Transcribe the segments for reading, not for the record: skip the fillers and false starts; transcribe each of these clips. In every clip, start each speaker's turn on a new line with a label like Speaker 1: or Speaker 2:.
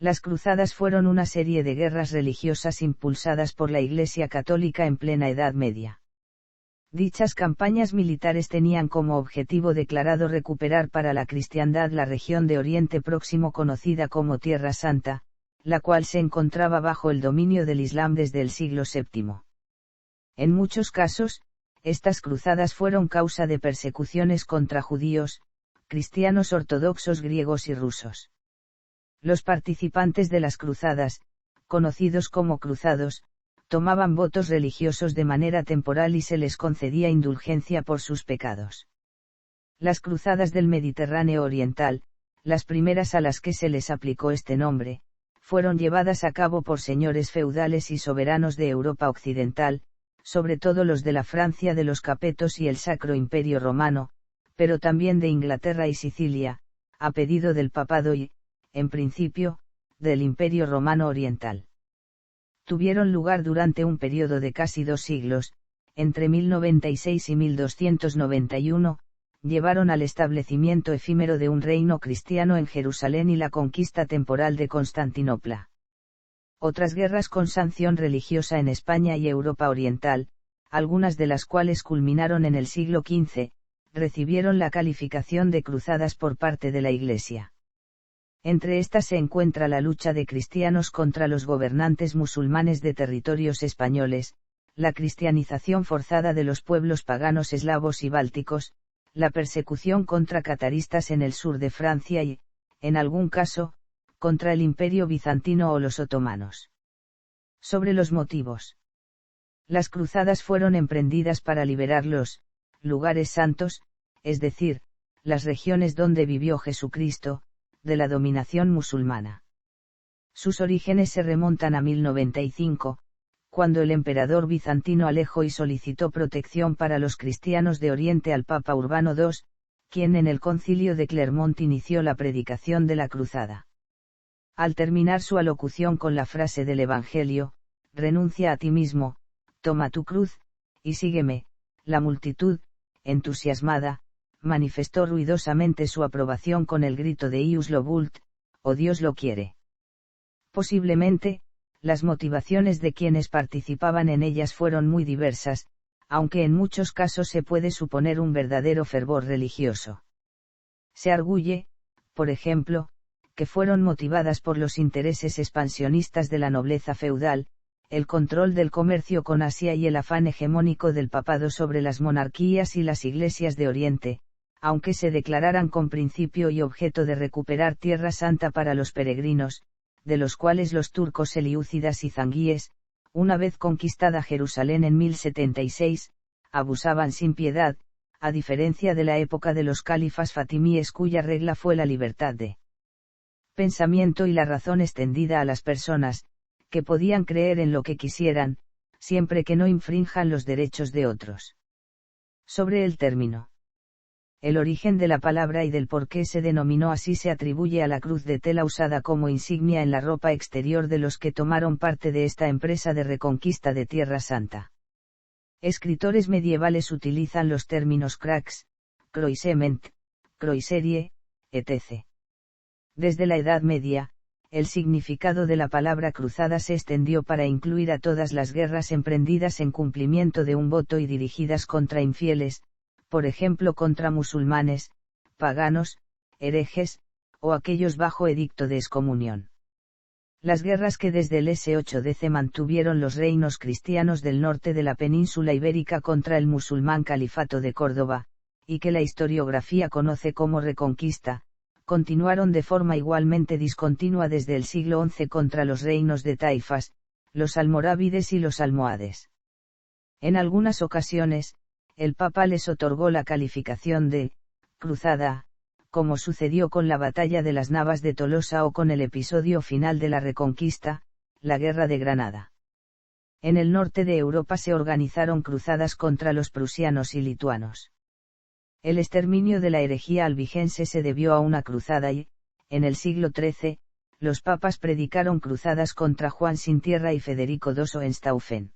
Speaker 1: Las cruzadas fueron una serie de guerras religiosas impulsadas por la Iglesia Católica en plena Edad Media. Dichas campañas militares tenían como objetivo declarado recuperar para la cristiandad la región de Oriente Próximo conocida como Tierra Santa, la cual se encontraba bajo el dominio del Islam desde el siglo VII. En muchos casos, estas cruzadas fueron causa de persecuciones contra judíos, cristianos ortodoxos griegos y rusos. Los participantes de las cruzadas, conocidos como cruzados, tomaban votos religiosos de manera temporal y se les concedía indulgencia por sus pecados. Las cruzadas del Mediterráneo Oriental, las primeras a las que se les aplicó este nombre, fueron llevadas a cabo por señores feudales y soberanos de Europa Occidental, sobre todo los de la Francia de los Capetos y el Sacro Imperio Romano, pero también de Inglaterra y Sicilia, a pedido del papado y, en principio, del Imperio Romano Oriental. Tuvieron lugar durante un periodo de casi 2 siglos, entre 1096 y 1291, llevaron al establecimiento efímero de un reino cristiano en Jerusalén y la conquista temporal de Constantinopla. Otras guerras con sanción religiosa en España y Europa Oriental, algunas de las cuales culminaron en el siglo XV, recibieron la calificación de cruzadas por parte de la Iglesia. Entre estas se encuentra la lucha de cristianos contra los gobernantes musulmanes de territorios españoles, la cristianización forzada de los pueblos paganos eslavos y bálticos, la persecución contra cataristas en el sur de Francia y, en algún caso, contra el Imperio bizantino o los otomanos. Sobre los motivos. Las cruzadas fueron emprendidas para liberar los lugares santos, es decir, las regiones donde vivió Jesucristo, de la dominación musulmana. Sus orígenes se remontan a 1095, cuando el emperador bizantino Alejo I solicitó protección para los cristianos de Oriente al Papa Urbano II, quien en el concilio de Clermont inició la predicación de la cruzada. Al terminar su alocución con la frase del Evangelio, renuncia a ti mismo, toma tu cruz, y sígueme, la multitud, entusiasmada, manifestó ruidosamente su aprobación con el grito de Ius lo vult, o Dios lo quiere. Posiblemente, las motivaciones de quienes participaban en ellas fueron muy diversas, aunque en muchos casos se puede suponer un verdadero fervor religioso. Se arguye, por ejemplo, que fueron motivadas por los intereses expansionistas de la nobleza feudal, el control del comercio con Asia y el afán hegemónico del papado sobre las monarquías y las iglesias de Oriente, aunque se declararan con principio y objeto de recuperar Tierra Santa para los peregrinos, de los cuales los turcos selyúcidas y zanguíes, una vez conquistada Jerusalén en 1076, abusaban sin piedad, a diferencia de la época de los califas fatimíes cuya regla fue la libertad de pensamiento y la razón extendida a las personas, que podían creer en lo que quisieran, siempre que no infrinjan los derechos de otros. Sobre el término. El origen de la palabra y del por qué se denominó así se atribuye a la cruz de tela usada como insignia en la ropa exterior de los que tomaron parte de esta empresa de reconquista de Tierra Santa. Escritores medievales utilizan los términos crux, croisement, croiserie, etc. Desde la Edad Media, el significado de la palabra cruzada se extendió para incluir a todas las guerras emprendidas en cumplimiento de un voto y dirigidas contra infieles, por ejemplo contra musulmanes, paganos, herejes, o aquellos bajo edicto de excomunión. Las guerras que desde el S8DC mantuvieron los reinos cristianos del norte de la península ibérica contra el musulmán califato de Córdoba, y que la historiografía conoce como Reconquista, continuaron de forma igualmente discontinua desde el siglo XI contra los reinos de Taifas, los almorávides y los almohades. En algunas ocasiones, el Papa les otorgó la calificación de cruzada, como sucedió con la batalla de las Navas de Tolosa o con el episodio final de la Reconquista, la Guerra de Granada. En el norte de Europa se organizaron cruzadas contra los prusianos y lituanos. El exterminio de la herejía albigense se debió a una cruzada y, en el siglo XIII, los papas predicaron cruzadas contra Juan sin Tierra y Federico II Hohenstaufen.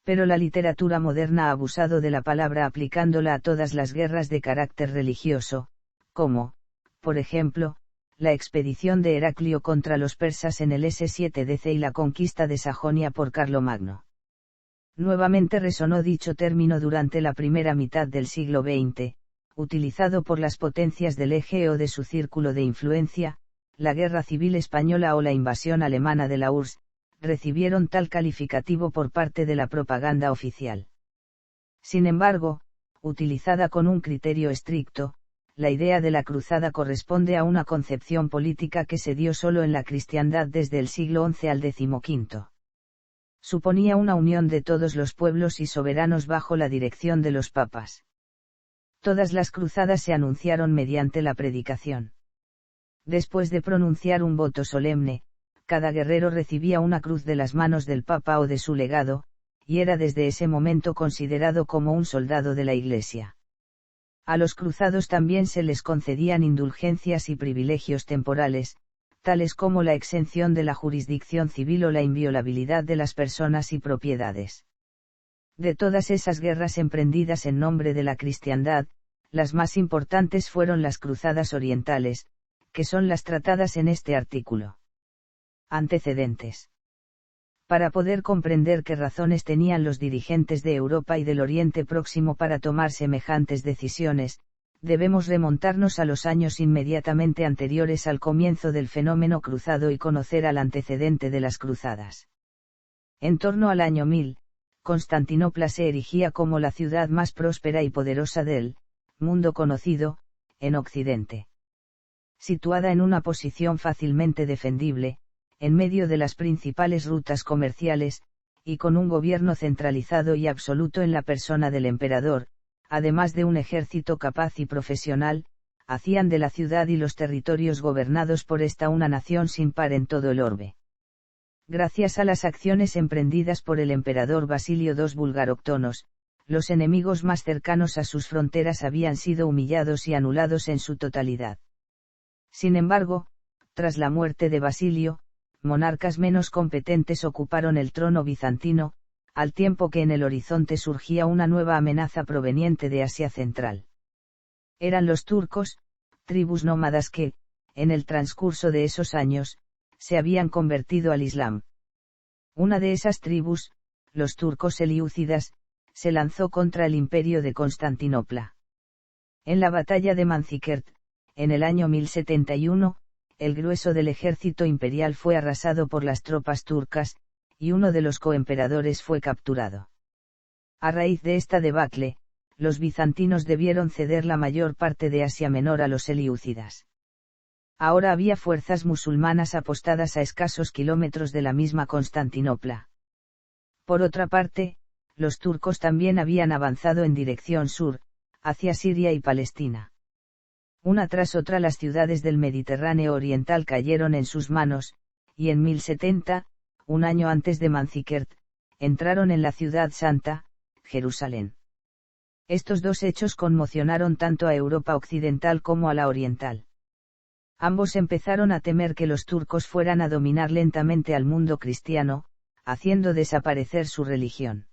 Speaker 1: Pero la literatura moderna ha abusado de la palabra aplicándola a todas las guerras de carácter religioso, como, por ejemplo, la expedición de Heraclio contra los persas en el S7DC y la conquista de Sajonia por Carlomagno. Nuevamente resonó dicho término durante la primera mitad del siglo XX, utilizado por las potencias del eje o de su círculo de influencia. La Guerra Civil Española o la invasión alemana de la URSS, recibieron tal calificativo por parte de la propaganda oficial. Sin embargo, utilizada con un criterio estricto, la idea de la cruzada corresponde a una concepción política que se dio solo en la cristiandad desde el siglo XI al XV. Suponía una unión de todos los pueblos y soberanos bajo la dirección de los papas. Todas las cruzadas se anunciaron mediante la predicación. Después de pronunciar un voto solemne, cada guerrero recibía una cruz de las manos del Papa o de su legado, y era desde ese momento considerado como un soldado de la Iglesia. A los cruzados también se les concedían indulgencias y privilegios temporales, tales como la exención de la jurisdicción civil o la inviolabilidad de las personas y propiedades. De todas esas guerras emprendidas en nombre de la cristiandad, las más importantes fueron las cruzadas orientales, que son las tratadas en este artículo. Antecedentes. Para poder comprender qué razones tenían los dirigentes de Europa y del Oriente Próximo para tomar semejantes decisiones, debemos remontarnos a los años inmediatamente anteriores al comienzo del fenómeno cruzado y conocer al antecedente de las cruzadas. En torno al año 1000, Constantinopla se erigía como la ciudad más próspera y poderosa del mundo conocido, en Occidente. Situada en una posición fácilmente defendible, en medio de las principales rutas comerciales, y con un gobierno centralizado y absoluto en la persona del emperador, además de un ejército capaz y profesional, hacían de la ciudad y los territorios gobernados por esta una nación sin par en todo el orbe. Gracias a las acciones emprendidas por el emperador Basilio II Bulgaroctonos, los enemigos más cercanos a sus fronteras habían sido humillados y anulados en su totalidad. Sin embargo, tras la muerte de Basilio, monarcas menos competentes ocuparon el trono bizantino, al tiempo que en el horizonte surgía una nueva amenaza proveniente de Asia Central. Eran los turcos, tribus nómadas que, en el transcurso de esos años, se habían convertido al Islam. Una de esas tribus, los turcos selyúcidas, se lanzó contra el imperio de Constantinopla. En la batalla de Manzikert, en el año 1071, el grueso del ejército imperial fue arrasado por las tropas turcas, y uno de los coemperadores fue capturado. A raíz de esta debacle, los bizantinos debieron ceder la mayor parte de Asia Menor a los selyúcidas. Ahora había fuerzas musulmanas apostadas a escasos kilómetros de la misma Constantinopla. Por otra parte, los turcos también habían avanzado en dirección sur, hacia Siria y Palestina. Una tras otra las ciudades del Mediterráneo oriental cayeron en sus manos, y en 1070, un año antes de Manzikert, entraron en la ciudad santa, Jerusalén. Estos dos hechos conmocionaron tanto a Europa occidental como a la oriental. Ambos empezaron a temer que los turcos fueran a dominar lentamente al mundo cristiano, haciendo desaparecer su religión.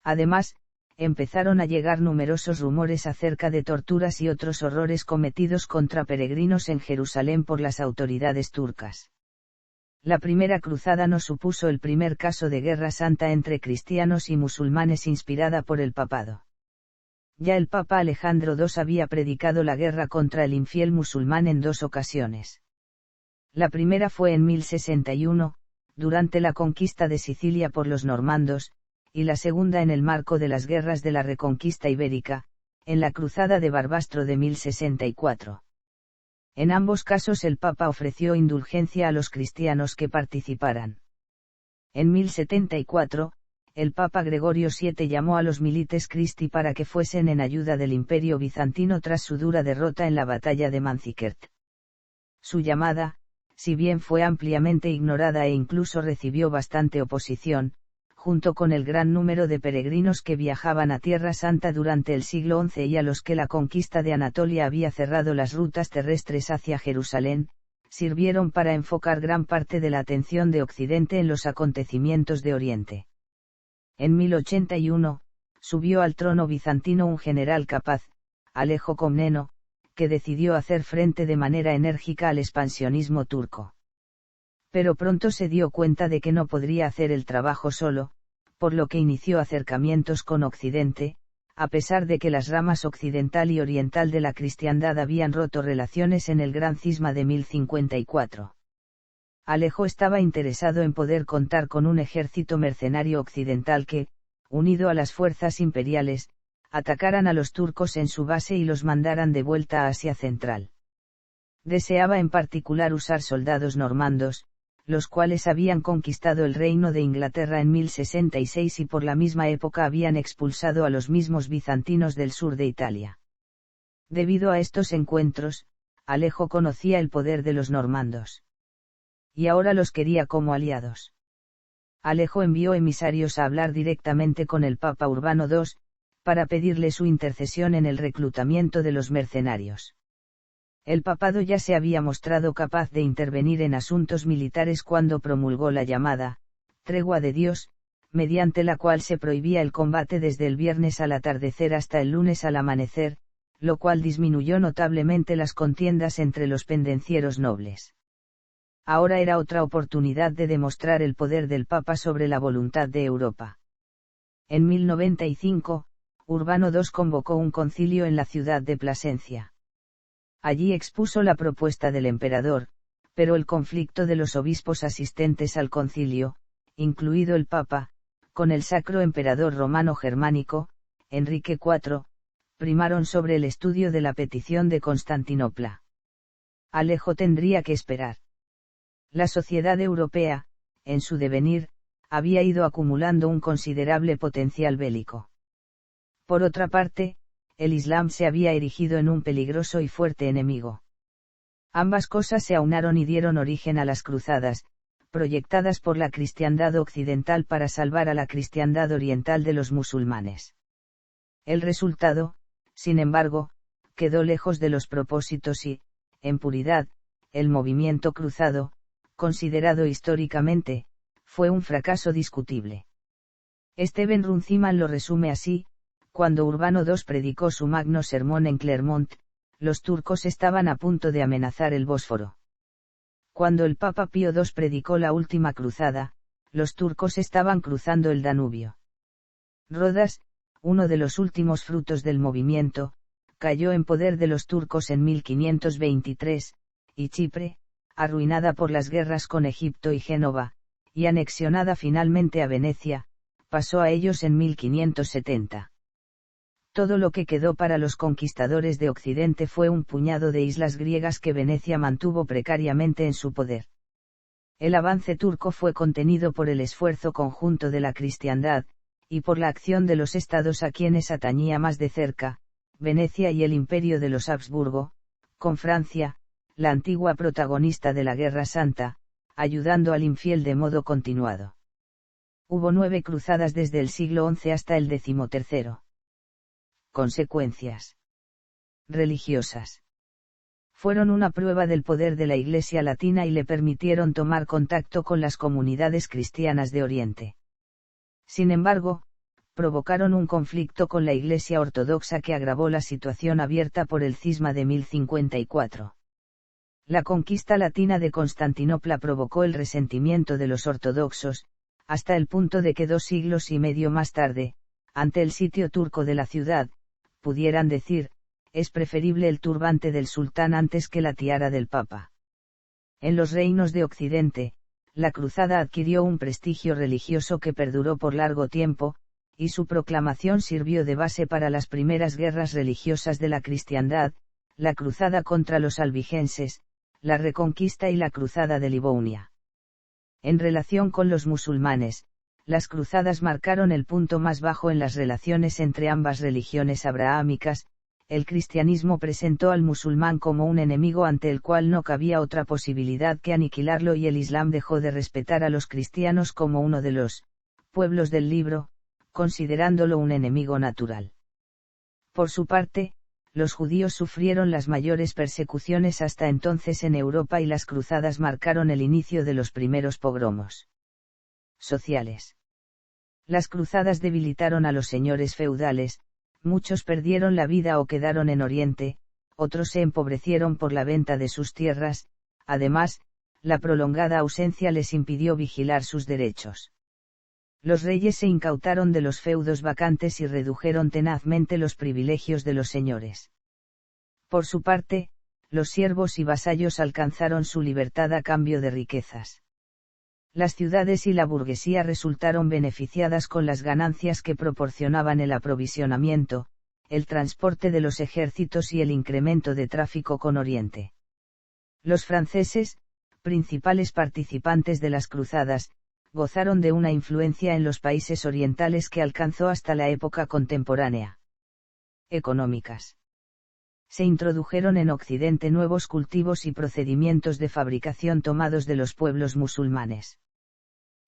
Speaker 1: Además, empezaron a llegar numerosos rumores acerca de torturas y otros horrores cometidos contra peregrinos en Jerusalén por las autoridades turcas. La primera cruzada no supuso el primer caso de guerra santa entre cristianos y musulmanes inspirada por el papado. Ya el Papa Alejandro II había predicado la guerra contra el infiel musulmán en dos ocasiones. La primera fue en 1061, durante la conquista de Sicilia por los normandos, y la segunda en el marco de las guerras de la Reconquista Ibérica, en la Cruzada de Barbastro de 1064. En ambos casos el Papa ofreció indulgencia a los cristianos que participaran. En 1074, el Papa Gregorio VII llamó a los Milites Christi para que fuesen en ayuda del Imperio bizantino tras su dura derrota en la batalla de Manzikert. Su llamada, si bien fue ampliamente ignorada e incluso recibió bastante oposición, junto con el gran número de peregrinos que viajaban a Tierra Santa durante el siglo XI y a los que la conquista de Anatolia había cerrado las rutas terrestres hacia Jerusalén, sirvieron para enfocar gran parte de la atención de Occidente en los acontecimientos de Oriente. En 1081, subió al trono bizantino un general capaz, Alejo Comneno, que decidió hacer frente de manera enérgica al expansionismo turco. Pero pronto se dio cuenta de que no podría hacer el trabajo solo, por lo que inició acercamientos con Occidente, a pesar de que las ramas occidental y oriental de la cristiandad habían roto relaciones en el Gran Cisma de 1054. Alejo estaba interesado en poder contar con un ejército mercenario occidental que, unido a las fuerzas imperiales, atacaran a los turcos en su base y los mandaran de vuelta a Asia Central. Deseaba en particular usar soldados normandos, los cuales habían conquistado el reino de Inglaterra en 1066 y por la misma época habían expulsado a los mismos bizantinos del sur de Italia. Debido a estos encuentros, Alejo conocía el poder de los normandos. Y ahora los quería como aliados. Alejo envió emisarios a hablar directamente con el Papa Urbano II, para pedirle su intercesión en el reclutamiento de los mercenarios. El papado ya se había mostrado capaz de intervenir en asuntos militares cuando promulgó la llamada tregua de Dios, mediante la cual se prohibía el combate desde el viernes al atardecer hasta el lunes al amanecer, lo cual disminuyó notablemente las contiendas entre los pendencieros nobles. Ahora era otra oportunidad de demostrar el poder del Papa sobre la voluntad de Europa. En 1095, Urbano II convocó un concilio en la ciudad de Plasencia. Allí expuso la propuesta del emperador, pero el conflicto de los obispos asistentes al concilio, incluido el Papa, con el Sacro Emperador Romano Germánico, Enrique IV, primaron sobre el estudio de la petición de Constantinopla. Alejo tendría que esperar. La sociedad europea, en su devenir, había ido acumulando un considerable potencial bélico. Por otra parte, el Islam se había erigido en un peligroso y fuerte enemigo. Ambas cosas se aunaron y dieron origen a las cruzadas, proyectadas por la cristiandad occidental para salvar a la cristiandad oriental de los musulmanes. El resultado, sin embargo, quedó lejos de los propósitos y, en puridad, el movimiento cruzado, considerado históricamente, fue un fracaso discutible. Stephen Runciman lo resume así: cuando Urbano II predicó su magno sermón en Clermont, los turcos estaban a punto de amenazar el Bósforo. Cuando el Papa Pío II predicó la última cruzada, los turcos estaban cruzando el Danubio. Rodas, uno de los últimos frutos del movimiento, cayó en poder de los turcos en 1523, y Chipre, arruinada por las guerras con Egipto y Génova, y anexionada finalmente a Venecia, pasó a ellos en 1570. Todo lo que quedó para los conquistadores de Occidente fue un puñado de islas griegas que Venecia mantuvo precariamente en su poder. El avance turco fue contenido por el esfuerzo conjunto de la cristiandad, y por la acción de los estados a quienes atañía más de cerca, Venecia y el imperio de los Habsburgo, con Francia, la antigua protagonista de la Guerra Santa, ayudando al infiel de modo continuado. Hubo 9 cruzadas desde el siglo XI hasta el XIII. Consecuencias religiosas. Fueron una prueba del poder de la Iglesia latina y le permitieron tomar contacto con las comunidades cristianas de Oriente. Sin embargo, provocaron un conflicto con la Iglesia ortodoxa que agravó la situación abierta por el cisma de 1054. La conquista latina de Constantinopla provocó el resentimiento de los ortodoxos, hasta el punto de que 2 siglos y medio más tarde, ante el sitio turco de la ciudad, pudieran decir: es preferible el turbante del sultán antes que la tiara del papa. En los reinos de Occidente, la cruzada adquirió un prestigio religioso que perduró por largo tiempo, y su proclamación sirvió de base para las primeras guerras religiosas de la cristiandad, la cruzada contra los albigenses, la Reconquista y la cruzada de Livonia. En relación con los musulmanes, las cruzadas marcaron el punto más bajo en las relaciones entre ambas religiones abrahámicas. El cristianismo presentó al musulmán como un enemigo ante el cual no cabía otra posibilidad que aniquilarlo, y el Islam dejó de respetar a los cristianos como uno de los pueblos del libro, considerándolo un enemigo natural. Por su parte, los judíos sufrieron las mayores persecuciones hasta entonces en Europa y las cruzadas marcaron el inicio de los primeros pogromos sociales. Las cruzadas debilitaron a los señores feudales, muchos perdieron la vida o quedaron en Oriente, otros se empobrecieron por la venta de sus tierras, además, la prolongada ausencia les impidió vigilar sus derechos. Los reyes se incautaron de los feudos vacantes y redujeron tenazmente los privilegios de los señores. Por su parte, los siervos y vasallos alcanzaron su libertad a cambio de riquezas. Las ciudades y la burguesía resultaron beneficiadas con las ganancias que proporcionaban el aprovisionamiento, el transporte de los ejércitos y el incremento de tráfico con Oriente. Los franceses, principales participantes de las cruzadas, gozaron de una influencia en los países orientales que alcanzó hasta la época contemporánea. Económicas. Se introdujeron en Occidente nuevos cultivos y procedimientos de fabricación tomados de los pueblos musulmanes.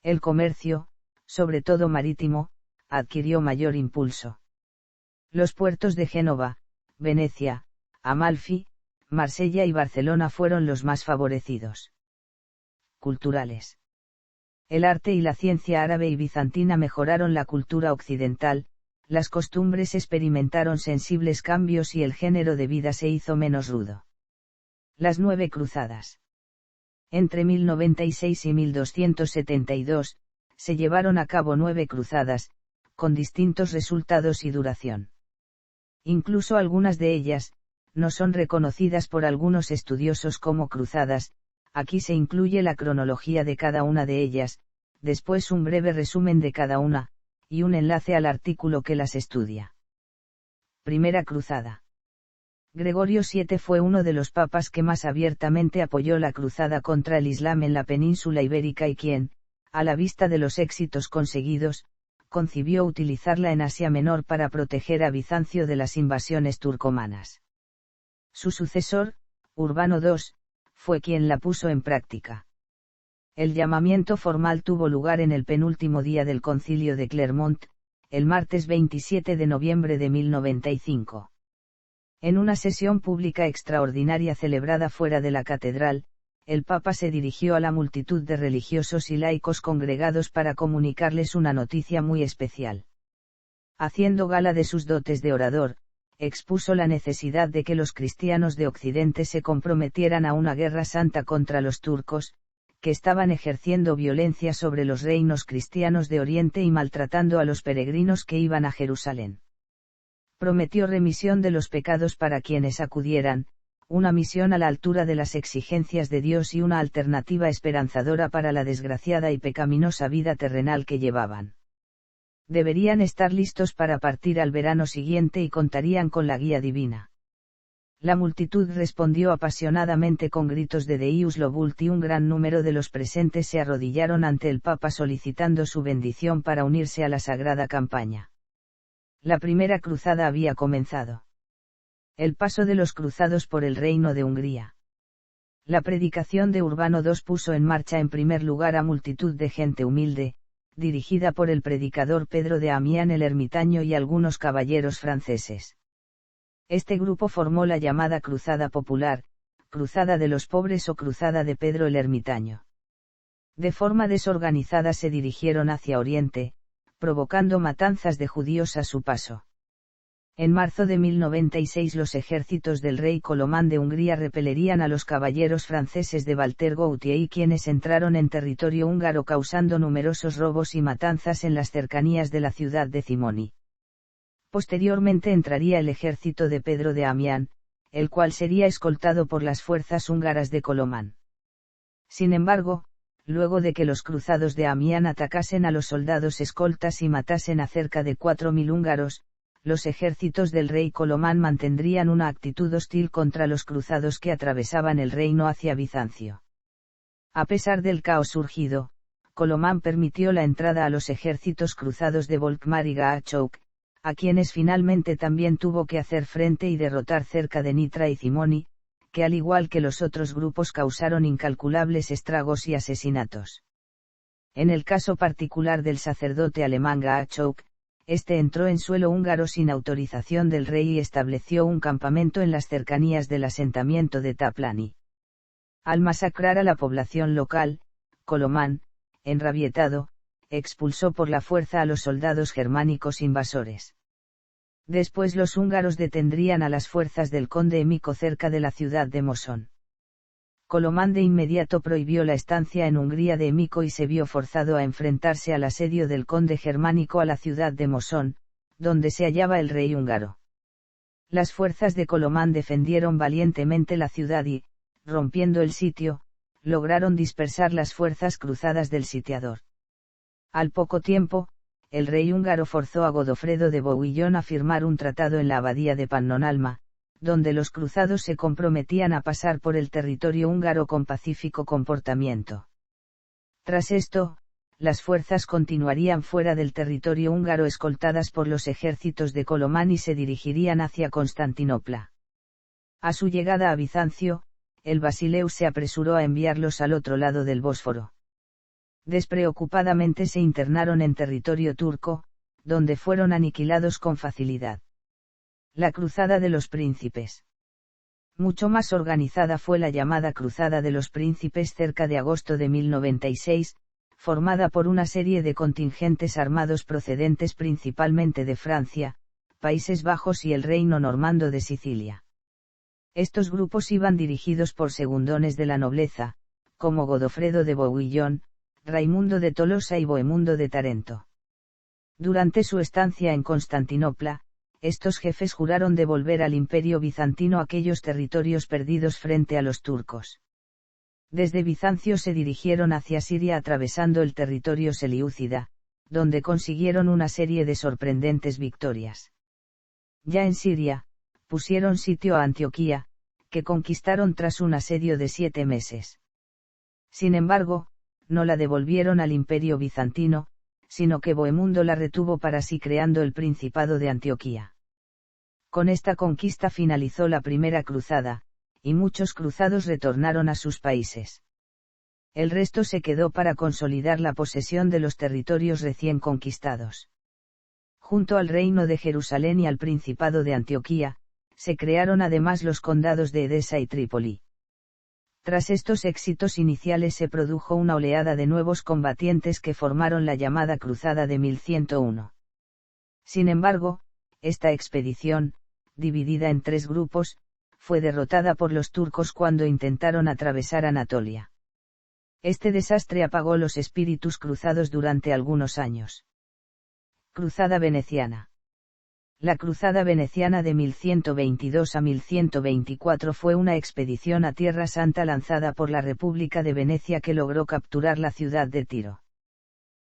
Speaker 1: El comercio, sobre todo marítimo, adquirió mayor impulso. Los puertos de Génova, Venecia, Amalfi, Marsella y Barcelona fueron los más favorecidos. Culturales. El arte y la ciencia árabe y bizantina mejoraron la cultura occidental, las costumbres experimentaron sensibles cambios y el género de vida se hizo menos rudo. Las 9 cruzadas. Entre 1096 y 1272, se llevaron a cabo 9 cruzadas, con distintos resultados y duración. Incluso algunas de ellas, no son reconocidas por algunos estudiosos como cruzadas. Aquí se incluye la cronología de cada una de ellas, después un breve resumen de cada una, y un enlace al artículo que las estudia. Primera cruzada. Gregorio VII fue uno de los papas que más abiertamente apoyó la cruzada contra el Islam en la península ibérica y quien, a la vista de los éxitos conseguidos, concibió utilizarla en Asia Menor para proteger a Bizancio de las invasiones turcomanas. Su sucesor, Urbano II, fue quien la puso en práctica. El llamamiento formal tuvo lugar en el penúltimo día del Concilio de Clermont, el martes 27 de noviembre de 1095. En una sesión pública extraordinaria celebrada fuera de la catedral, el Papa se dirigió a la multitud de religiosos y laicos congregados para comunicarles una noticia muy especial. Haciendo gala de sus dotes de orador, expuso la necesidad de que los cristianos de Occidente se comprometieran a una guerra santa contra los turcos, que estaban ejerciendo violencia sobre los reinos cristianos de Oriente y maltratando a los peregrinos que iban a Jerusalén. Prometió remisión de los pecados para quienes acudieran, una misión a la altura de las exigencias de Dios y una alternativa esperanzadora para la desgraciada y pecaminosa vida terrenal que llevaban. Deberían estar listos para partir al verano siguiente y contarían con la guía divina. La multitud respondió apasionadamente con gritos de Deus Lobult y un gran número de los presentes se arrodillaron ante el Papa solicitando su bendición para unirse a la sagrada campaña. La primera cruzada había comenzado. El paso de los cruzados por el Reino de Hungría. La predicación de Urbano II puso en marcha en primer lugar a multitud de gente humilde, dirigida por el predicador Pedro de Amiens el ermitaño y algunos caballeros franceses. Este grupo formó la llamada Cruzada Popular, Cruzada de los Pobres o Cruzada de Pedro el Ermitaño. De forma desorganizada se dirigieron hacia Oriente, provocando matanzas de judíos a su paso. En marzo de 1096 los ejércitos del rey Colomán de Hungría repelerían a los caballeros franceses de Walter Gautier, quienes entraron en territorio húngaro causando numerosos robos y matanzas en las cercanías de la ciudad de Cimoni. Posteriormente entraría el ejército de Pedro de Amiens, el cual sería escoltado por las fuerzas húngaras de Colomán. Sin embargo, luego de que los cruzados de Amiens atacasen a los soldados escoltas y matasen a cerca de 4.000 húngaros, los ejércitos del rey Colomán mantendrían una actitud hostil contra los cruzados que atravesaban el reino hacia Bizancio. A pesar del caos surgido, Colomán permitió la entrada a los ejércitos cruzados de Volkmar y Gaachok, a quienes finalmente también tuvo que hacer frente y derrotar cerca de Nitra y Cimoni, que al igual que los otros grupos causaron incalculables estragos y asesinatos. En el caso particular del sacerdote alemán Gaachok, este entró en suelo húngaro sin autorización del rey y estableció un campamento en las cercanías del asentamiento de Taplani. Al masacrar a la población local, Colomán, enrabietado, expulsó por la fuerza a los soldados germánicos invasores. Después los húngaros detendrían a las fuerzas del conde Emico cerca de la ciudad de Mosón. Colomán de inmediato prohibió la estancia en Hungría de Emico y se vio forzado a enfrentarse al asedio del conde germánico a la ciudad de Mosón, donde se hallaba el rey húngaro. Las fuerzas de Colomán defendieron valientemente la ciudad y, rompiendo el sitio, lograron dispersar las fuerzas cruzadas del sitiador. Al poco tiempo, el rey húngaro forzó a Godofredo de Bouillon a firmar un tratado en la abadía de Pannonhalma, donde los cruzados se comprometían a pasar por el territorio húngaro con pacífico comportamiento. Tras esto, las fuerzas continuarían fuera del territorio húngaro escoltadas por los ejércitos de Colomán y se dirigirían hacia Constantinopla. A su llegada a Bizancio, el Basileus se apresuró a enviarlos al otro lado del Bósforo. Despreocupadamente se internaron en territorio turco, donde fueron aniquilados con facilidad. La Cruzada de los Príncipes. Mucho más organizada fue la llamada Cruzada de los Príncipes cerca de agosto de 1096, formada por una serie de contingentes armados procedentes principalmente de Francia, Países Bajos y el reino normando de Sicilia. Estos grupos iban dirigidos por segundones de la nobleza, como Godofredo de Bouillon, Raimundo de Tolosa y Bohemundo de Tarento. Durante su estancia en Constantinopla, estos jefes juraron devolver al Imperio bizantino aquellos territorios perdidos frente a los turcos. Desde Bizancio se dirigieron hacia Siria atravesando el territorio selyúcida, donde consiguieron una serie de sorprendentes victorias. Ya en Siria, pusieron sitio a Antioquía, que conquistaron tras un asedio de 7 meses. Sin embargo, no la devolvieron al Imperio bizantino, sino que Bohemundo la retuvo para sí creando el Principado de Antioquía. Con esta conquista finalizó la Primera Cruzada, y muchos cruzados retornaron a sus países. El resto se quedó para consolidar la posesión de los territorios recién conquistados. Junto al Reino de Jerusalén y al Principado de Antioquía, se crearon además los condados de Edesa y Trípoli. Tras estos éxitos iniciales se produjo una oleada de nuevos combatientes que formaron la llamada Cruzada de 1101. Sin embargo, esta expedición, dividida en 3 grupos, fue derrotada por los turcos cuando intentaron atravesar Anatolia. Este desastre apagó los espíritus cruzados durante algunos años. Cruzada veneciana. La Cruzada veneciana de 1122 a 1124 fue una expedición a Tierra Santa lanzada por la República de Venecia que logró capturar la ciudad de Tiro.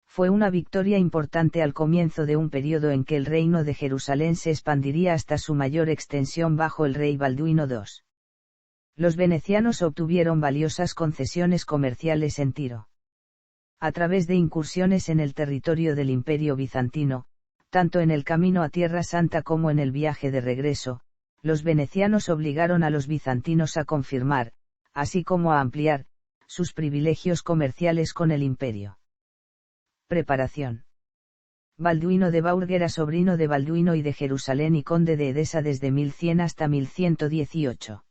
Speaker 1: Fue una victoria importante al comienzo de un periodo en que el reino de Jerusalén se expandiría hasta su mayor extensión bajo el rey Balduino II. Los venecianos obtuvieron valiosas concesiones comerciales en Tiro. A través de incursiones en el territorio del Imperio bizantino, tanto en el camino a Tierra Santa como en el viaje de regreso, los venecianos obligaron a los bizantinos a confirmar, así como a ampliar, sus privilegios comerciales con el imperio. Preparación. Balduino de Baurg era sobrino de Balduino I de Jerusalén y conde de Edesa desde 1100 hasta 1118.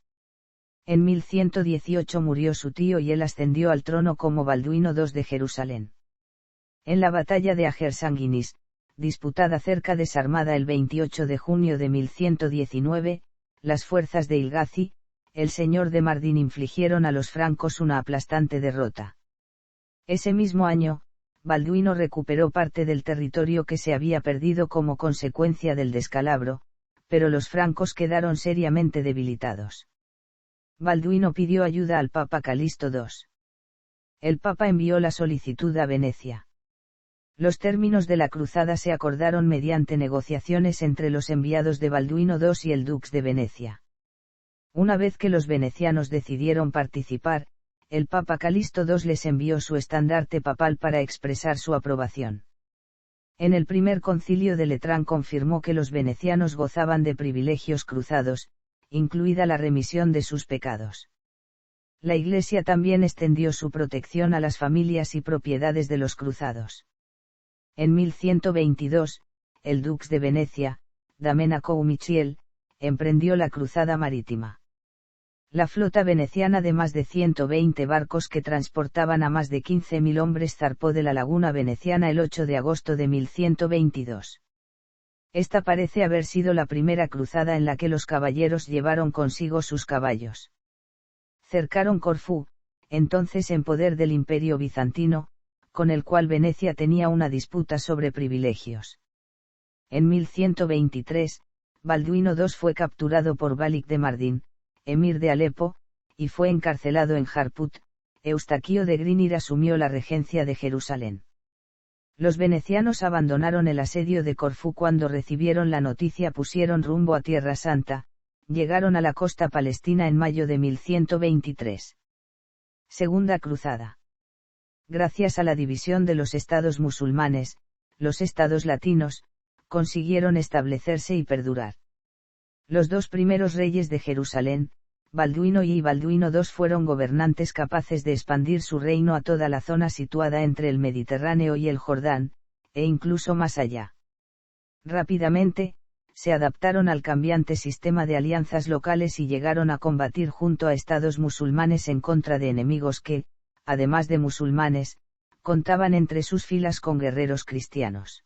Speaker 1: En 1118 murió su tío y él ascendió al trono como Balduino II de Jerusalén. En la batalla de Ager-Sanguinis, disputada cerca de Sarmada el 28 de junio de 1119, las fuerzas de Ilgazi, el señor de Mardin infligieron a los francos una aplastante derrota. Ese mismo año, Balduino recuperó parte del territorio que se había perdido como consecuencia del descalabro, pero los francos quedaron seriamente debilitados. Balduino pidió ayuda al Papa Calixto II. El Papa envió la solicitud a Venecia. Los términos de la cruzada se acordaron mediante negociaciones entre los enviados de Balduino II y el Dux de Venecia. Una vez que los venecianos decidieron participar, el Papa Calixto II les envió su estandarte papal para expresar su aprobación. En el primer concilio de Letrán confirmó que los venecianos gozaban de privilegios cruzados, incluida la remisión de sus pecados. La Iglesia también extendió su protección a las familias y propiedades de los cruzados. En 1122, el Dux de Venecia, Domenico Umichiel, emprendió la cruzada marítima. La flota veneciana de más de 120 barcos que transportaban a más de 15.000 hombres zarpó de la laguna veneciana el 8 de agosto de 1122. Esta parece haber sido la primera cruzada en la que los caballeros llevaron consigo sus caballos. Cercaron Corfú, entonces en poder del Imperio bizantino, con el cual Venecia tenía una disputa sobre privilegios. En 1123, Balduino II fue capturado por Balik de Mardin, emir de Alepo, y fue encarcelado en Harput. Eustaquio de Grinir asumió la regencia de Jerusalén. Los venecianos abandonaron el asedio de Corfú cuando recibieron la noticia, pusieron rumbo a Tierra Santa, llegaron a la costa palestina en mayo de 1123. Segunda Cruzada. Gracias a la división de los estados musulmanes, los estados latinos, consiguieron establecerse y perdurar. Los dos primeros reyes de Jerusalén, Balduino y Balduino II, fueron gobernantes capaces de expandir su reino a toda la zona situada entre el Mediterráneo y el Jordán, e incluso más allá. Rápidamente, se adaptaron al cambiante sistema de alianzas locales y llegaron a combatir junto a estados musulmanes en contra de enemigos que, además de musulmanes, contaban entre sus filas con guerreros cristianos.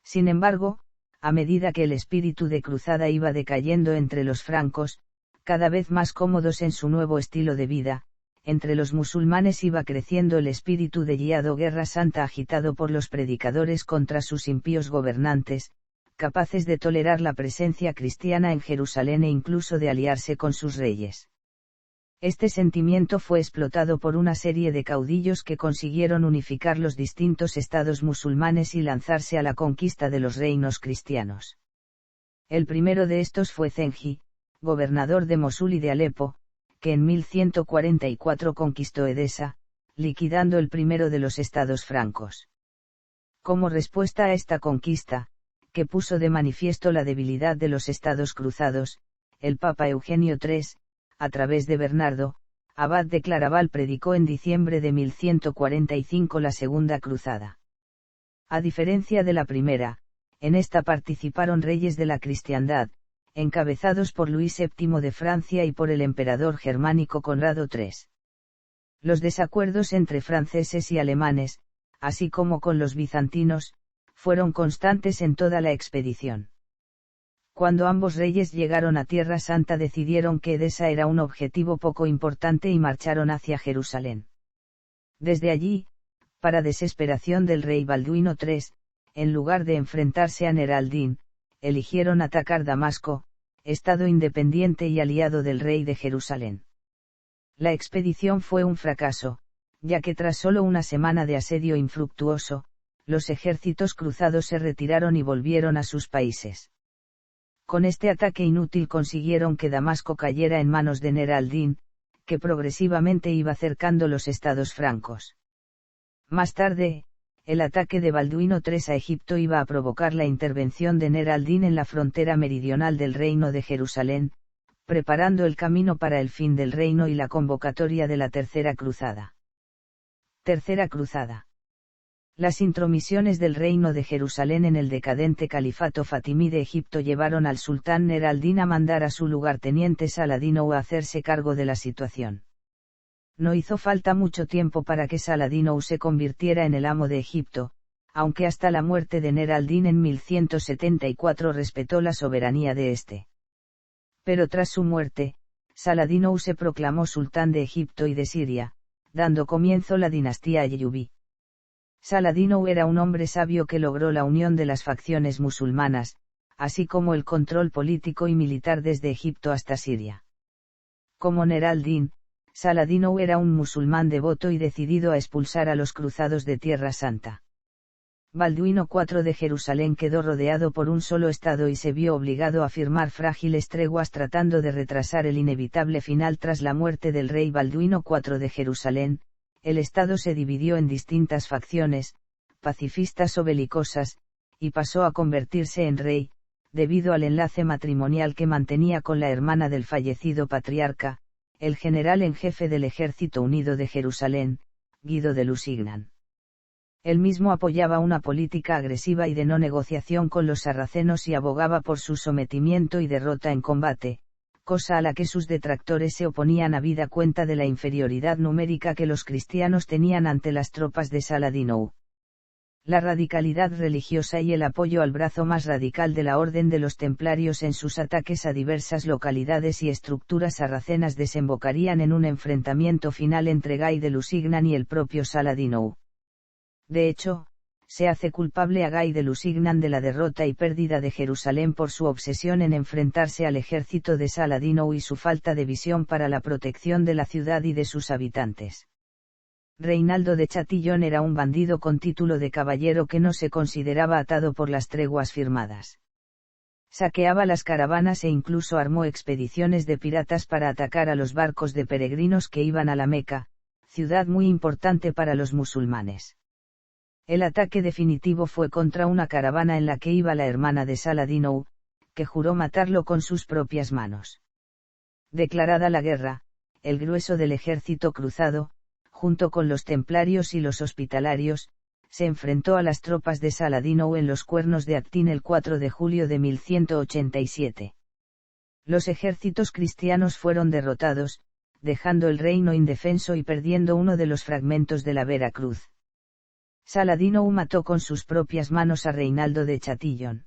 Speaker 1: Sin embargo, a medida que el espíritu de cruzada iba decayendo entre los francos, cada vez más cómodos en su nuevo estilo de vida, entre los musulmanes iba creciendo el espíritu de yihad o guerra santa agitado por los predicadores contra sus impíos gobernantes, capaces de tolerar la presencia cristiana en Jerusalén e incluso de aliarse con sus reyes. Este sentimiento fue explotado por una serie de caudillos que consiguieron unificar los distintos estados musulmanes y lanzarse a la conquista de los reinos cristianos. El primero de estos fue Zengi, gobernador de Mosul y de Alepo, que en 1144 conquistó Edesa, liquidando el primero de los estados francos. Como respuesta a esta conquista, que puso de manifiesto la debilidad de los estados cruzados, el Papa Eugenio III, a través de Bernardo, abad de Claraval, predicó en diciembre de 1145 la Segunda Cruzada. A diferencia de la primera, en esta participaron reyes de la cristiandad, encabezados por Luis VII de Francia y por el emperador germánico Conrado III. Los desacuerdos entre franceses y alemanes, así como con los bizantinos, fueron constantes en toda la expedición. Cuando ambos reyes llegaron a Tierra Santa decidieron que Edesa era un objetivo poco importante y marcharon hacia Jerusalén. Desde allí, para desesperación del rey Balduino III, en lugar de enfrentarse a Nur al-Din, eligieron atacar Damasco, estado independiente y aliado del rey de Jerusalén. La expedición fue un fracaso, ya que tras solo una semana de asedio infructuoso, los ejércitos cruzados se retiraron y volvieron a sus países. Con este ataque inútil consiguieron que Damasco cayera en manos de Nur al-Din, que progresivamente iba cercando los estados francos. Más tarde, el ataque de Balduino III a Egipto iba a provocar la intervención de Nur al-Din en la frontera meridional del reino de Jerusalén, preparando el camino para el fin del reino y la convocatoria de la Tercera Cruzada. Tercera Cruzada. Las intromisiones del reino de Jerusalén en el decadente califato fatimí de Egipto llevaron al sultán Nur al-Din a mandar a su lugarteniente Saladino a hacerse cargo de la situación. No hizo falta mucho tiempo para que Saladino se convirtiera en el amo de Egipto, aunque hasta la muerte de Nur al-Din en 1174 respetó la soberanía de este. Pero tras su muerte, Saladino se proclamó sultán de Egipto y de Siria, dando comienzo la dinastía Ayyubí. Saladino era un hombre sabio que logró la unión de las facciones musulmanas, así como el control político y militar desde Egipto hasta Siria. Como Nur al-Din, Saladino era un musulmán devoto y decidido a expulsar a los cruzados de Tierra Santa. Balduino IV de Jerusalén quedó rodeado por un solo estado y se vio obligado a firmar frágiles treguas tratando de retrasar el inevitable final. Tras la muerte del rey Balduino IV de Jerusalén, el estado se dividió en distintas facciones, pacifistas o belicosas, y pasó a convertirse en rey, debido al enlace matrimonial que mantenía con la hermana del fallecido patriarca, el general en jefe del Ejército Unido de Jerusalén, Guido de Lusignan. Él mismo apoyaba una política agresiva y de no negociación con los sarracenos y abogaba por su sometimiento y derrota en combate, cosa a la que sus detractores se oponían habida cuenta de la inferioridad numérica que los cristianos tenían ante las tropas de Saladino. La radicalidad religiosa y el apoyo al brazo más radical de la Orden de los Templarios en sus ataques a diversas localidades y estructuras sarracenas desembocarían en un enfrentamiento final entre Guy de Lusignan y el propio Saladino. De hecho, se hace culpable a Guy de Lusignan de la derrota y pérdida de Jerusalén por su obsesión en enfrentarse al ejército de Saladino y su falta de visión para la protección de la ciudad y de sus habitantes. Reinaldo de Chatillon era un bandido con título de caballero que no se consideraba atado por las treguas firmadas. Saqueaba las caravanas e incluso armó expediciones de piratas para atacar a los barcos de peregrinos que iban a la Meca, ciudad muy importante para los musulmanes. El ataque definitivo fue contra una caravana en la que iba la hermana de Saladino, que juró matarlo con sus propias manos. Declarada la guerra, el grueso del ejército cruzado, junto con los templarios y los hospitalarios, se enfrentó a las tropas de Saladino en los Cuernos de Actín el 4 de julio de 1187. Los ejércitos cristianos fueron derrotados, dejando el reino indefenso y perdiendo uno de los fragmentos de la Vera Cruz. Saladino mató con sus propias manos a Reinaldo de Chatillon.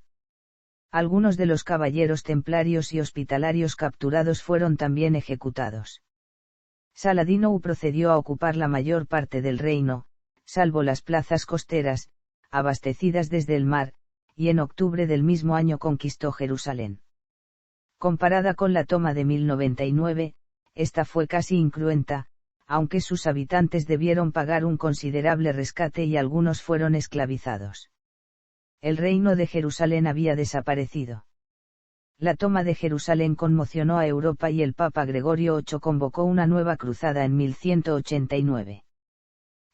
Speaker 1: Algunos de los caballeros templarios y hospitalarios capturados fueron también ejecutados. Saladino procedió a ocupar la mayor parte del reino, salvo las plazas costeras, abastecidas desde el mar, y en octubre del mismo año conquistó Jerusalén. Comparada con la toma de 1099, esta fue casi incruenta, aunque sus habitantes debieron pagar un considerable rescate y algunos fueron esclavizados. El reino de Jerusalén había desaparecido. La toma de Jerusalén conmocionó a Europa y el Papa Gregorio VIII convocó una nueva cruzada en 1189.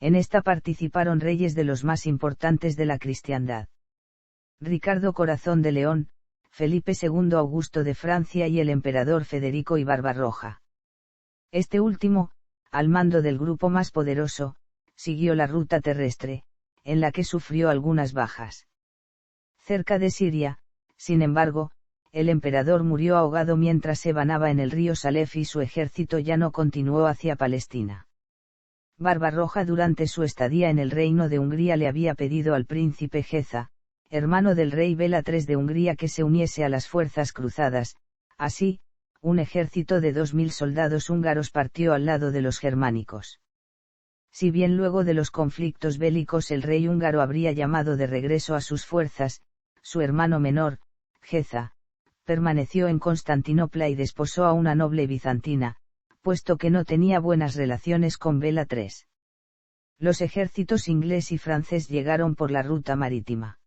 Speaker 1: En esta participaron reyes de los más importantes de la cristiandad. Ricardo Corazón de León, Felipe II Augusto de Francia y el emperador Federico I Barbarroja. Este último, al mando del grupo más poderoso, siguió la ruta terrestre, en la que sufrió algunas bajas. Cerca de Siria, sin embargo, el emperador murió ahogado mientras se banaba en el río Salef y su ejército ya no continuó hacia Palestina. Barbarroja durante su estadía en el Reino de Hungría le había pedido al príncipe Geza, hermano del rey Bela III de Hungría, que se uniese a las fuerzas cruzadas. Así, un ejército de 2000 soldados húngaros partió al lado de los germánicos. Si bien luego de los conflictos bélicos el rey húngaro habría llamado de regreso a sus fuerzas, su hermano menor, Geza, permaneció en Constantinopla y desposó a una noble bizantina, puesto que no tenía buenas relaciones con Bela III. Los ejércitos inglés y francés llegaron por la ruta marítima.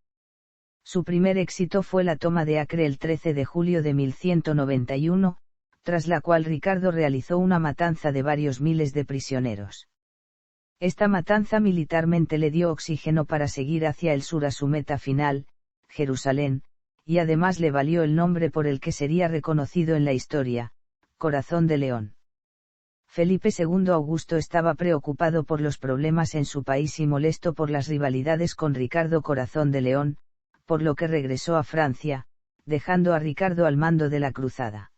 Speaker 1: Su primer éxito fue la toma de Acre el 13 de julio de 1191, tras la cual Ricardo realizó una matanza de varios miles de prisioneros. Esta matanza militarmente le dio oxígeno para seguir hacia el sur a su meta final, Jerusalén, y además le valió el nombre por el que sería reconocido en la historia, Corazón de León. Felipe II Augusto estaba preocupado por los problemas en su país y molesto por las rivalidades con Ricardo Corazón de León, por lo que regresó a Francia, dejando a Ricardo al mando de la cruzada.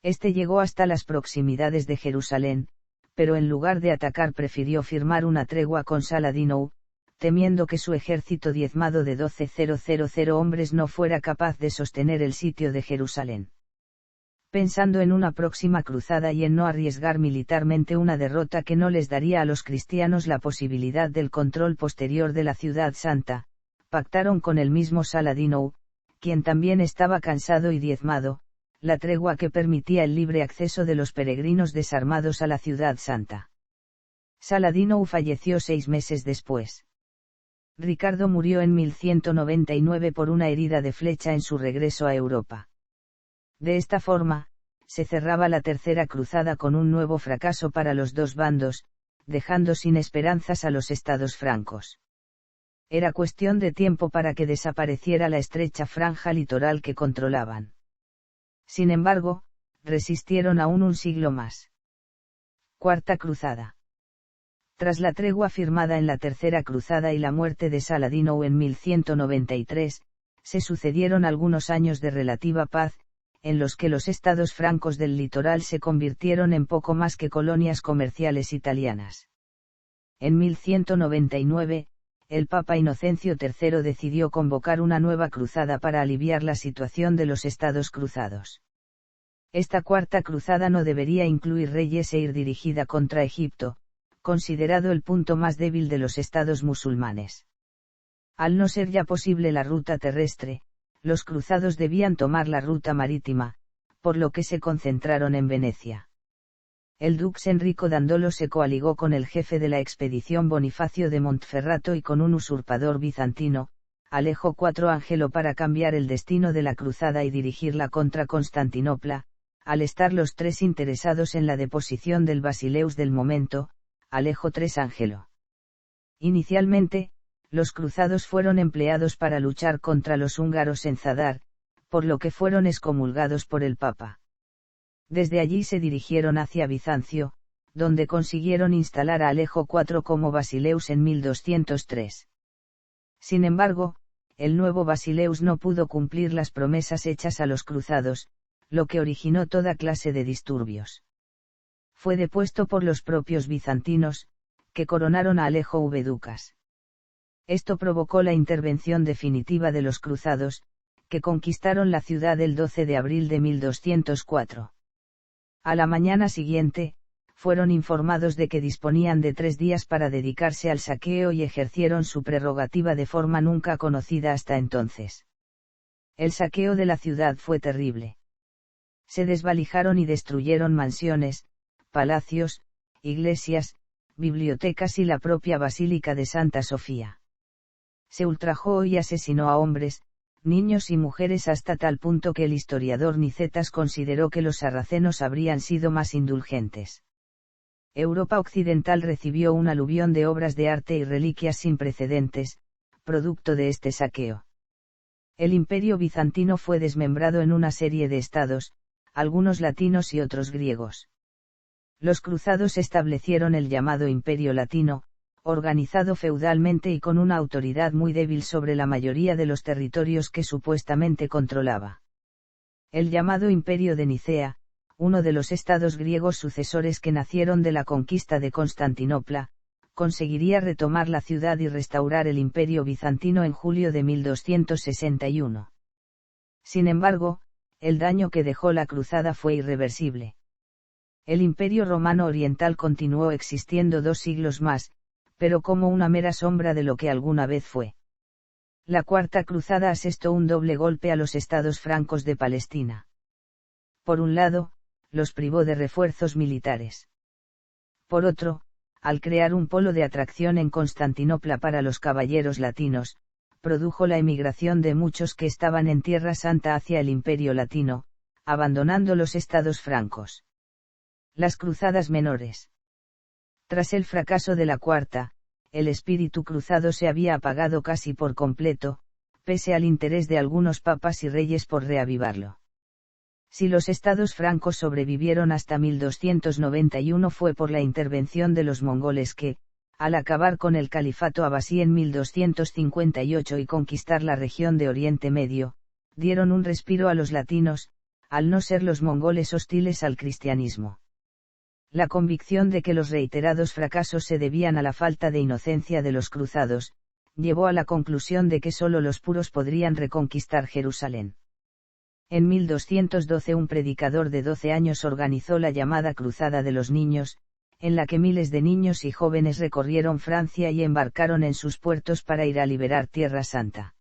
Speaker 1: Este llegó hasta las proximidades de Jerusalén, pero en lugar de atacar prefirió firmar una tregua con Saladino, temiendo que su ejército diezmado de 12.000 hombres no fuera capaz de sostener el sitio de Jerusalén. Pensando en una próxima cruzada y en no arriesgar militarmente una derrota que no les daría a los cristianos la posibilidad del control posterior de la ciudad santa, pactaron con el mismo Saladino, quien también estaba cansado y diezmado, la tregua que permitía el libre acceso de los peregrinos desarmados a la ciudad santa. Saladino falleció 6 meses después. Ricardo murió en 1199 por una herida de flecha en su regreso a Europa. De esta forma, se cerraba la tercera cruzada con un nuevo fracaso para los dos bandos, dejando sin esperanzas a los estados francos. Era cuestión de tiempo para que desapareciera la estrecha franja litoral que controlaban. Sin embargo, resistieron aún un siglo más. Cuarta cruzada. Tras la tregua firmada en la Tercera Cruzada y la muerte de Saladino en 1193, se sucedieron algunos años de relativa paz, en los que los estados francos del litoral se convirtieron en poco más que colonias comerciales italianas. En 1199, el Papa Inocencio III decidió convocar una nueva cruzada para aliviar la situación de los estados cruzados. Esta cuarta cruzada no debería incluir reyes e ir dirigida contra Egipto, considerado el punto más débil de los estados musulmanes. Al no ser ya posible la ruta terrestre, los cruzados debían tomar la ruta marítima, por lo que se concentraron en Venecia. El dux Enrico Dandolo se coaligó con el jefe de la expedición Bonifacio de Montferrato y con un usurpador bizantino, Alejo IV Ángelo, para cambiar el destino de la cruzada y dirigirla contra Constantinopla, al estar los tres interesados en la deposición del basileus del momento, Alejo III Ángelo. Inicialmente, los cruzados fueron empleados para luchar contra los húngaros en Zadar, por lo que fueron excomulgados por el Papa. Desde allí se dirigieron hacia Bizancio, donde consiguieron instalar a Alejo IV como basileus en 1203. Sin embargo, el nuevo basileus no pudo cumplir las promesas hechas a los cruzados, lo que originó toda clase de disturbios. Fue depuesto por los propios bizantinos, que coronaron a Alejo V ducas. Esto provocó la intervención definitiva de los cruzados, que conquistaron la ciudad el 12 de abril de 1204. A la mañana siguiente, fueron informados de que disponían de 3 días para dedicarse al saqueo y ejercieron su prerrogativa de forma nunca conocida hasta entonces. El saqueo de la ciudad fue terrible. Se desvalijaron y destruyeron mansiones, palacios, iglesias, bibliotecas y la propia Basílica de Santa Sofía. Se ultrajó y asesinó a hombres, niños y mujeres hasta tal punto que el historiador Nicetas consideró que los sarracenos habrían sido más indulgentes. Europa occidental recibió un aluvión de obras de arte y reliquias sin precedentes, producto de este saqueo. El imperio bizantino fue desmembrado en una serie de estados, algunos latinos y otros griegos. Los cruzados establecieron el llamado Imperio Latino, organizado feudalmente y con una autoridad muy débil sobre la mayoría de los territorios que supuestamente controlaba. El llamado Imperio de Nicea, uno de los estados griegos sucesores que nacieron de la conquista de Constantinopla, conseguiría retomar la ciudad y restaurar el Imperio bizantino en julio de 1261. Sin embargo, el daño que dejó la cruzada fue irreversible. El Imperio Romano Oriental continuó existiendo 2 siglos más, pero como una mera sombra de lo que alguna vez fue. La Cuarta Cruzada asestó un doble golpe a los estados francos de Palestina. Por un lado, los privó de refuerzos militares. Por otro, al crear un polo de atracción en Constantinopla para los caballeros latinos, produjo la emigración de muchos que estaban en Tierra Santa hacia el Imperio Latino, abandonando los estados francos. Las cruzadas menores. Tras el fracaso de la cuarta, el espíritu cruzado se había apagado casi por completo, pese al interés de algunos papas y reyes por reavivarlo. Si los estados francos sobrevivieron hasta 1291 fue por la intervención de los mongoles que, al acabar con el califato abasí en 1258 y conquistar la región de Oriente Medio, dieron un respiro a los latinos, al no ser los mongoles hostiles al cristianismo. La convicción de que los reiterados fracasos se debían a la falta de inocencia de los cruzados, llevó a la conclusión de que solo los puros podrían reconquistar Jerusalén. En 1212 un predicador de 12 años organizó la llamada Cruzada de los Niños, en la que miles de niños y jóvenes recorrieron Francia y embarcaron en sus puertos para ir a liberar Tierra Santa.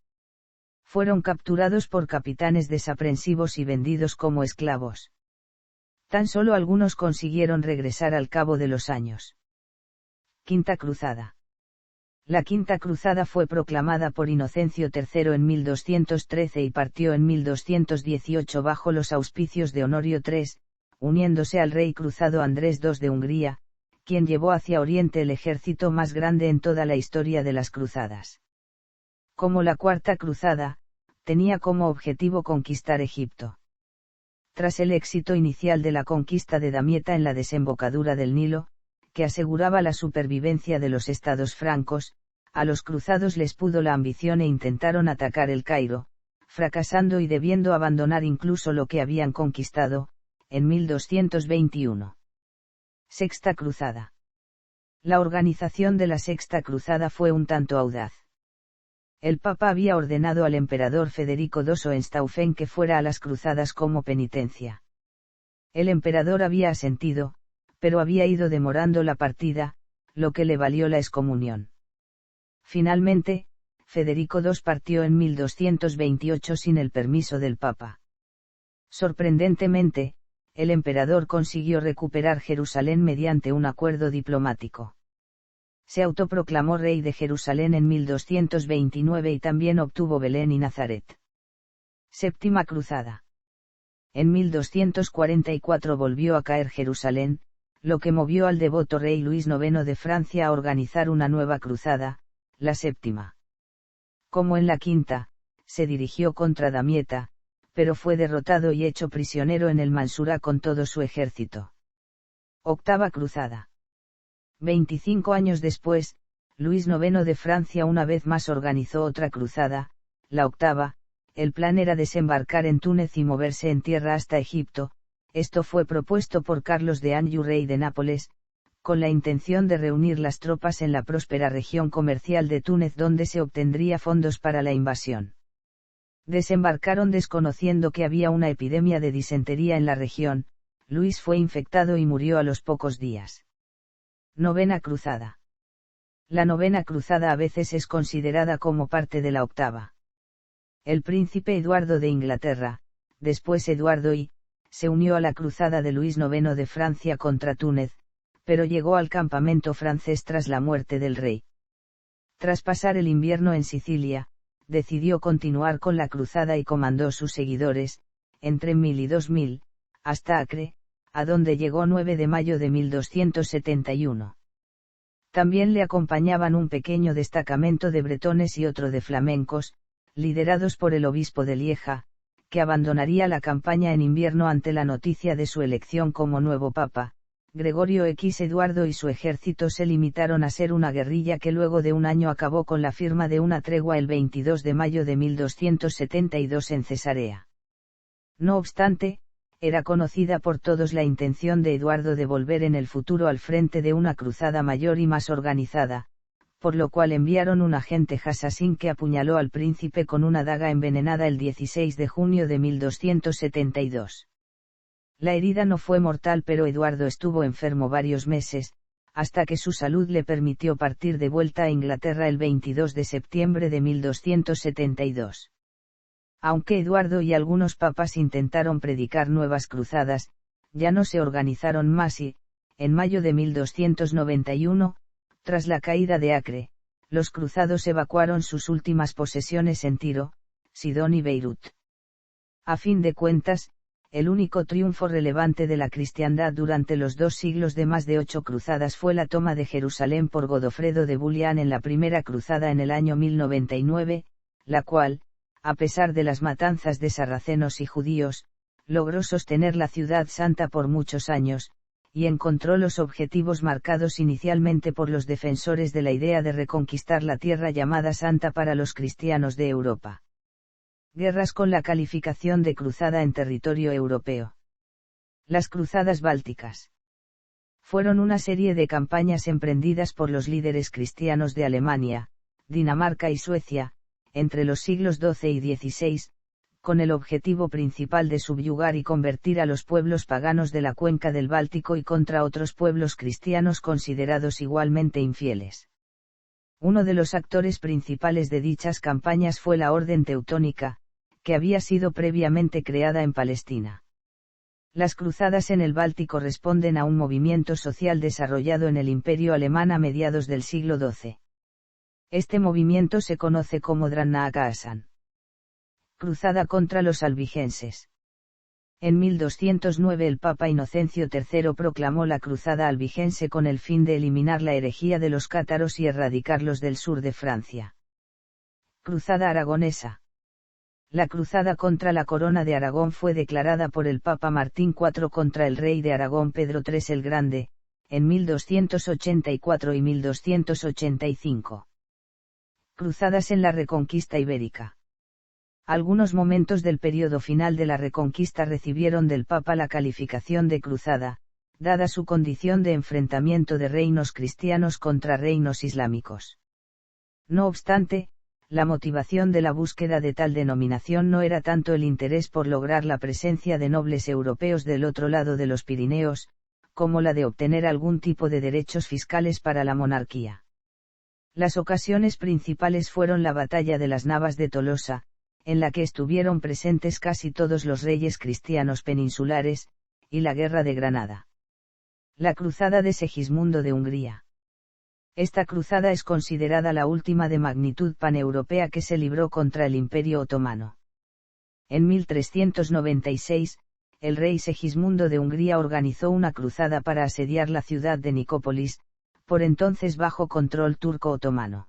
Speaker 1: Fueron capturados por capitanes desaprensivos y vendidos como esclavos. Tan solo algunos consiguieron regresar al cabo de los años. Quinta Cruzada. La Quinta Cruzada fue proclamada por Inocencio III en 1213 y partió en 1218 bajo los auspicios de Honorio III, uniéndose al rey cruzado Andrés II de Hungría, quien llevó hacia Oriente el ejército más grande en toda la historia de las cruzadas. Como la Cuarta Cruzada, tenía como objetivo conquistar Egipto. Tras el éxito inicial de la conquista de Damieta en la desembocadura del Nilo, que aseguraba la supervivencia de los estados francos, a los cruzados les pudo la ambición e intentaron atacar el Cairo, fracasando y debiendo abandonar incluso lo que habían conquistado, en 1221. Sexta Cruzada. La organización de la Sexta Cruzada fue un tanto audaz. El Papa había ordenado al emperador Federico II Hohenstaufen que fuera a las cruzadas como penitencia. El emperador había asentido, pero había ido demorando la partida, lo que le valió la excomunión. Finalmente, Federico II partió en 1228 sin el permiso del Papa. Sorprendentemente, el emperador consiguió recuperar Jerusalén mediante un acuerdo diplomático. Se autoproclamó rey de Jerusalén en 1229 y también obtuvo Belén y Nazaret. Séptima Cruzada. En 1244 volvió a caer Jerusalén, lo que movió al devoto rey Luis IX de Francia a organizar una nueva cruzada, la séptima. Como en la quinta, se dirigió contra Damieta, pero fue derrotado y hecho prisionero en el Mansura con todo su ejército. Octava Cruzada. 25 años después, Luis IX de Francia una vez más organizó otra cruzada, la octava. El plan era desembarcar en Túnez y moverse en tierra hasta Egipto. Esto fue propuesto por Carlos de Anjou, rey de Nápoles, con la intención de reunir las tropas en la próspera región comercial de Túnez donde se obtendría fondos para la invasión. Desembarcaron desconociendo que había una epidemia de disentería en la región. Luis fue infectado y murió a los pocos días. Novena Cruzada. La novena cruzada a veces es considerada como parte de la octava. El príncipe Eduardo de Inglaterra, después Eduardo I, se unió a la cruzada de Luis IX de Francia contra Túnez, pero llegó al campamento francés tras la muerte del rey. Tras pasar el invierno en Sicilia, decidió continuar con la cruzada y comandó sus seguidores, entre 1000 y 2000, hasta Acre, a donde llegó 9 de mayo de 1271. También le acompañaban un pequeño destacamento de bretones y otro de flamencos, liderados por el obispo de Lieja, que abandonaría la campaña en invierno ante la noticia de su elección como nuevo papa. Gregorio X Eduardo y su ejército se limitaron a ser una guerrilla que luego de un año acabó con la firma de una tregua el 22 de mayo de 1272 en Cesarea. No obstante, era conocida por todos la intención de Eduardo de volver en el futuro al frente de una cruzada mayor y más organizada, por lo cual enviaron un agente Hassassin que apuñaló al príncipe con una daga envenenada el 16 de junio de 1272. La herida no fue mortal, pero Eduardo estuvo enfermo varios meses, hasta que su salud le permitió partir de vuelta a Inglaterra el 22 de septiembre de 1272. Aunque Eduardo y algunos papas intentaron predicar nuevas cruzadas, ya no se organizaron más y, en mayo de 1291, tras la caída de Acre, los cruzados evacuaron sus últimas posesiones en Tiro, Sidón y Beirut. A fin de cuentas, el único triunfo relevante de la cristiandad durante los 2 siglos de más de 8 cruzadas fue la toma de Jerusalén por Godofredo de Bouillon en la primera cruzada en el año 1099, la cual, a pesar de las matanzas de sarracenos y judíos, logró sostener la ciudad santa por muchos años, y encontró los objetivos marcados inicialmente por los defensores de la idea de reconquistar la tierra llamada santa para los cristianos de Europa. Guerras con la calificación de cruzada en territorio europeo. Las cruzadas bálticas. Fueron una serie de campañas emprendidas por los líderes cristianos de Alemania, Dinamarca y Suecia, entre los siglos XII y XVI, con el objetivo principal de subyugar y convertir a los pueblos paganos de la cuenca del Báltico y contra otros pueblos cristianos considerados igualmente infieles. Uno de los actores principales de dichas campañas fue la Orden Teutónica, que había sido previamente creada en Palestina. Las cruzadas en el Báltico responden a un movimiento social desarrollado en el Imperio Alemán a mediados del siglo XII. Este movimiento se conoce como Drannaa-Kaasan. Cruzada contra los albigenses. En 1209 el Papa Inocencio III proclamó la cruzada albigense con el fin de eliminar la herejía de los cátaros y erradicarlos del sur de Francia. Cruzada aragonesa. La cruzada contra la corona de Aragón fue declarada por el Papa Martín IV contra el rey de Aragón Pedro III el Grande, en 1284 y 1285. Cruzadas en la Reconquista Ibérica. Algunos momentos del periodo final de la Reconquista recibieron del Papa la calificación de cruzada, dada su condición de enfrentamiento de reinos cristianos contra reinos islámicos. No obstante, la motivación de la búsqueda de tal denominación no era tanto el interés por lograr la presencia de nobles europeos del otro lado de los Pirineos, como la de obtener algún tipo de derechos fiscales para la monarquía. Las ocasiones principales fueron la batalla de las Navas de Tolosa, en la que estuvieron presentes casi todos los reyes cristianos peninsulares, y la Guerra de Granada. La Cruzada de Segismundo de Hungría. Esta cruzada es considerada la última de magnitud paneuropea que se libró contra el Imperio Otomano. En 1396, el rey Segismundo de Hungría organizó una cruzada para asediar la ciudad de Nicópolis, por entonces bajo control turco-otomano.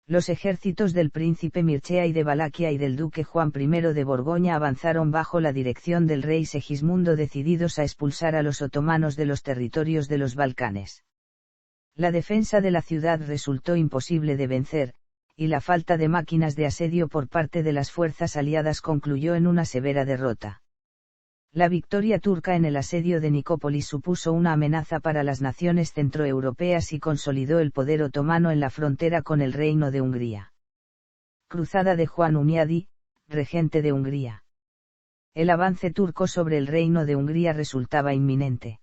Speaker 1: Los ejércitos del príncipe Mircea I de Valaquia y del duque Juan I de Borgoña avanzaron bajo la dirección del rey Segismundo, decididos a expulsar a los otomanos de los territorios de los Balcanes. La defensa de la ciudad resultó imposible de vencer, y la falta de máquinas de asedio por parte de las fuerzas aliadas concluyó en una severa derrota. La victoria turca en el asedio de Nicópolis supuso una amenaza para las naciones centroeuropeas y consolidó el poder otomano en la frontera con el Reino de Hungría. Cruzada de Juan Hunyadi, regente de Hungría. El avance turco sobre el Reino de Hungría resultaba inminente.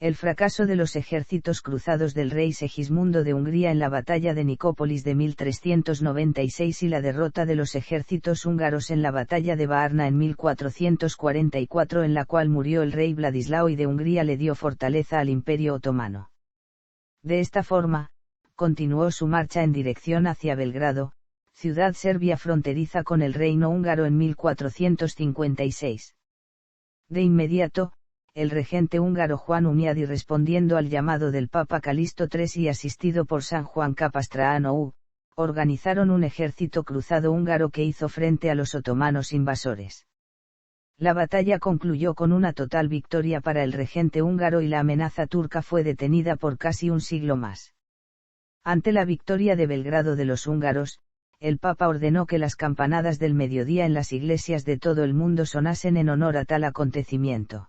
Speaker 1: El fracaso de los ejércitos cruzados del rey Segismundo de Hungría en la batalla de Nicópolis de 1396 y la derrota de los ejércitos húngaros en la batalla de Varna en 1444, en la cual murió el rey Vladislao I de Hungría, le dio fortaleza al Imperio Otomano. De esta forma, continuó su marcha en dirección hacia Belgrado, ciudad serbia fronteriza con el reino húngaro, en 1456. De inmediato, el regente húngaro Juan Hunyadi, respondiendo al llamado del Papa Calixto III y asistido por San Juan Capistrano, organizaron un ejército cruzado húngaro que hizo frente a los otomanos invasores. La batalla concluyó con una total victoria para el regente húngaro y la amenaza turca fue detenida por casi un siglo más. Ante la victoria de Belgrado de los húngaros, el Papa ordenó que las campanadas del mediodía en las iglesias de todo el mundo sonasen en honor a tal acontecimiento.